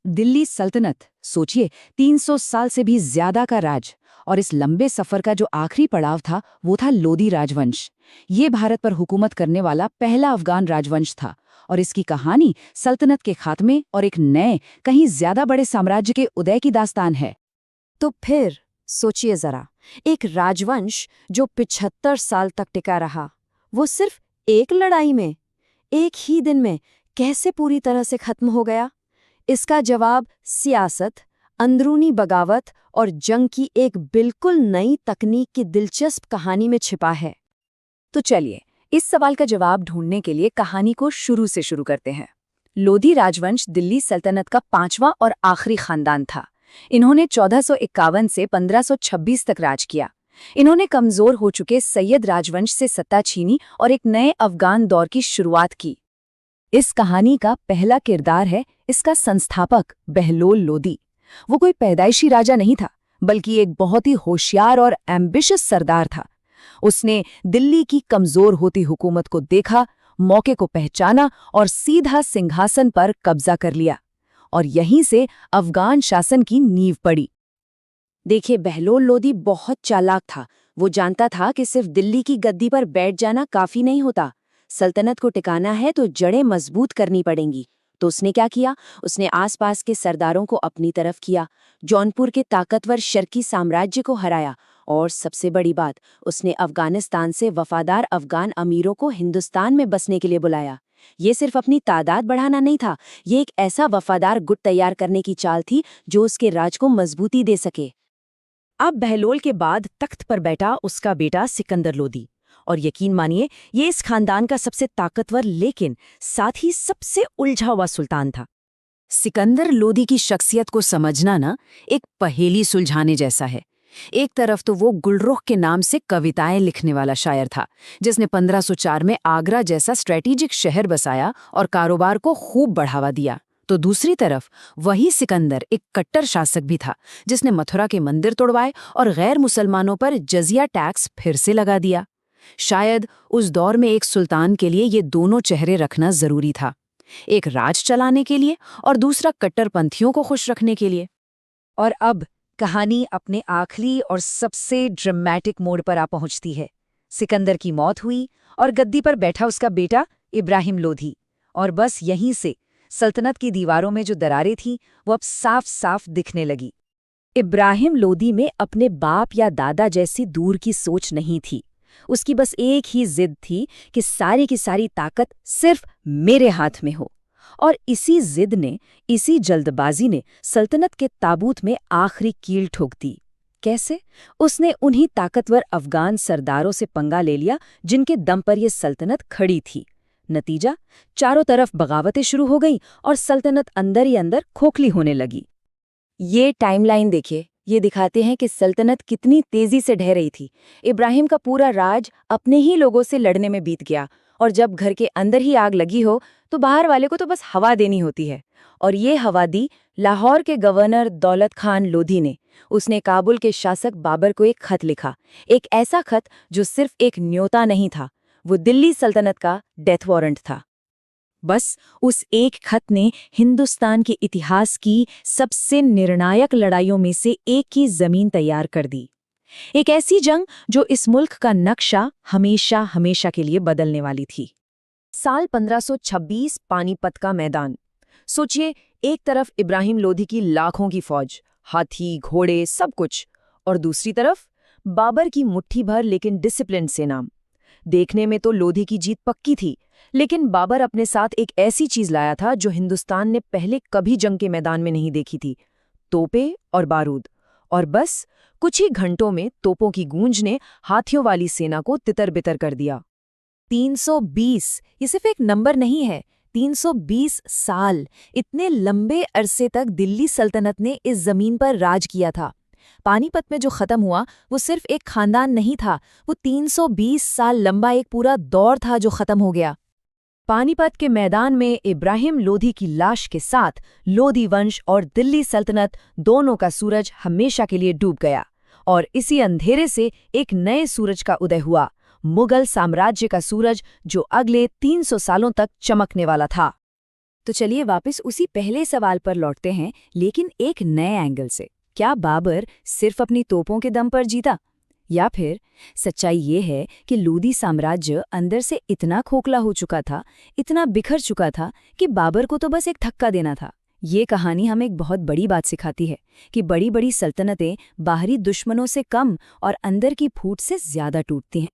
दिल्ली सल्तनत, सोचिए, 300 साल से भी ज्यादा का राज। और इस लंबे सफर का जो आखिरी पड़ाव था वो था लोदी राजवंश। ये भारत पर हुकूमत करने वाला पहला अफगान राजवंश था। और इसकी कहानी सल्तनत के खात्मे और एक नए, कहीं ज्यादा बड़े साम्राज्य के उदय की दास्तान है। तो फिर सोचिए जरा, एक राजवंश जो 75 साल तक टिका रहा, वो सिर्फ एक लड़ाई में, एक ही दिन में कैसे पूरी तरह से खत्म हो गया? इसका जवाब सियासत, अंदरूनी बगावत और जंग की एक बिल्कुल नई तकनीक की दिलचस्प कहानी में छिपा है। तो चलिए, इस सवाल का जवाब ढूंढने के लिए कहानी को शुरू से शुरू करते हैं। लोधी राजवंश दिल्ली सल्तनत का 5वां और आखिरी खानदान था। इन्होंने 1451 से 1526 तक राज किया। इन्होंने कमजोर हो चुके सैयद राजवंश से सत्ता छीनी और एक नए अफगान दौर की शुरुआत की। इस कहानी का पहला किरदार है इसका संस्थापक बहलोल लोदी। वो कोई पैदाइशी राजा नहीं था, बल्कि एक बहुत ही होशियार और एम्बिशियस सरदार था। उसने दिल्ली की कमजोर होती हुकूमत को देखा, मौके को पहचाना और सीधा सिंहासन पर कब्जा कर लिया। और यहीं से अफगान शासन की नींव पड़ी। देखिए, बहलोल लोदी बहुत चालाक था। वो जानता था कि सिर्फ दिल्ली की गद्दी पर बैठ जाना काफी नहीं होता। सल्तनत को टिकाना है तो जड़ें मजबूत करनी पड़ेंगी। तो उसने क्या किया? उसने आसपास के सरदारों को अपनी तरफ किया, जौनपुर के ताकतवर शर्की साम्राज्य को हराया और सबसे बड़ी बात, उसने अफगानिस्तान से वफादार अफगान अमीरों को हिंदुस्तान में बसने के लिए बुलाया। ये सिर्फ अपनी तादाद बढ़ाना नहीं था, ये एक ऐसा वफादार गुट तैयार करने की चाल थी जो उसके राज को मजबूती दे सके। अब बहलोल के बाद तख्त पर बैठा उसका बेटा सिकंदर लोदी। और यकीन मानिए, ये इस खानदान का सबसे ताकतवर लेकिन साथ ही सबसे उलझा हुआ सुल्तान था। सिकंदर लोदी की शख्सियत को समझना ना एक पहेली सुलझाने जैसा है। एक तरफ तो वो गुलरुख के नाम से कविताएं लिखने वाला शायर था, जिसने 1504 में आगरा जैसा स्ट्रेटेजिक शहर बसाया और कारोबार को खूब बढ़ावा दिया। तो दूसरी तरफ वही सिकंदर एक कट्टर शासक भी था, जिसने मथुरा के मंदिर तोड़वाए और गैर मुसलमानों पर जजिया टैक्स फिर से लगा दिया। शायद उस दौर में एक सुल्तान के लिए ये दोनों चेहरे रखना जरूरी था, एक राज चलाने के लिए और दूसरा कट्टरपंथियों को खुश रखने के लिए। और अब कहानी अपने आखिरी और सबसे ड्रामेटिक मोड़ पर आ पहुंचती है। सिकंदर की मौत हुई और गद्दी पर बैठा उसका बेटा इब्राहिम लोधी। और बस यहीं से सल्तनत की दीवारों में जो दरारें थीं वो अब साफ साफ दिखने लगी। इब्राहिम लोधी में अपने बाप या दादा जैसी दूर की सोच नहीं थी। उसकी बस एक ही जिद थी कि सारी की सारी ताकत सिर्फ मेरे हाथ में हो। और इसी जिद ने, इसी जल्दबाजी ने सल्तनत के ताबूत में आखिरी कील ठोक दी। कैसे? उसने उन्हीं ताकतवर अफगान सरदारों से पंगा ले लिया जिनके दम पर यह सल्तनत खड़ी थी। नतीजा, चारों तरफ बगावतें शुरू हो गईं और सल्तनत अंदर ही अंदर खोखली होने लगी। ये टाइमलाइन देखिए, ये दिखाते हैं कि सल्तनत कितनी तेजी से ढह रही थी। इब्राहिम का पूरा राज अपने ही लोगों से लड़ने में बीत गया, और जब घर के अंदर ही आग लगी हो तो बाहर वाले को तो बस हवा देनी होती है। और ये हवा दी लाहौर के गवर्नर दौलत खान लोधी ने। उसने काबुल के शासक बाबर को एक खत लिखा, एक ऐसा खत जो सिर्फ एक न्योता नहीं था, वो दिल्ली सल्तनत का डेथ वारंट था। बस उस एक खत ने हिंदुस्तान के इतिहास की सबसे निर्णायक लड़ाइयों में से एक की जमीन तैयार कर दी। एक ऐसी जंग जो इस मुल्क का नक्शा हमेशा हमेशा के लिए बदलने वाली थी। साल 1526, पानीपत का मैदान। सोचिए, एक तरफ इब्राहिम लोधी की लाखों की फौज, हाथी, घोड़े, सब कुछ, और दूसरी तरफ बाबर की मुट्ठी भर लेकिन डिसिप्लिन सेना। देखने में तो लोधी की जीत पक्की थी, लेकिन बाबर अपने साथ एक ऐसी चीज लाया था जो हिंदुस्तान ने पहले कभी जंग के मैदान में नहीं देखी थी, तोपें और बारूद। और बस कुछ ही घंटों में तोपों की गूंज ने हाथियों वाली सेना को तितर-बितर कर दिया। 320, ये सिर्फ एक नंबर नहीं है, 320 साल। इतने लंबे अरसे तक दिल्ली सल्तनत ने इस जमीन पर राज किया था। पानीपत में जो खत्म हुआ वो सिर्फ एक खानदान नहीं था, वो 320 साल लंबा एक पूरा दौर था जो खत्म हो गया। पानीपत के मैदान में इब्राहिम लोधी की लाश के साथ लोधी वंश और दिल्ली सल्तनत दोनों का सूरज हमेशा के लिए डूब गया। और इसी अंधेरे से एक नए सूरज का उदय हुआ, मुगल साम्राज्य का सूरज जो अगले 300 सालों तक चमकने वाला था। तो चलिए वापस उसी पहले सवाल पर लौटते हैं, लेकिन एक नए एंगल से। क्या बाबर सिर्फ अपनी तोपों के दम पर जीता, या फिर सच्चाई ये है कि लोदी साम्राज्य अंदर से इतना खोखला हो चुका था, इतना बिखर चुका था कि बाबर को तो बस एक धक्का देना था। ये कहानी हमें एक बहुत बड़ी बात सिखाती है कि बड़ी बड़ी सल्तनतें बाहरी दुश्मनों से कम और अंदर की फूट से ज्यादा टूटती हैं।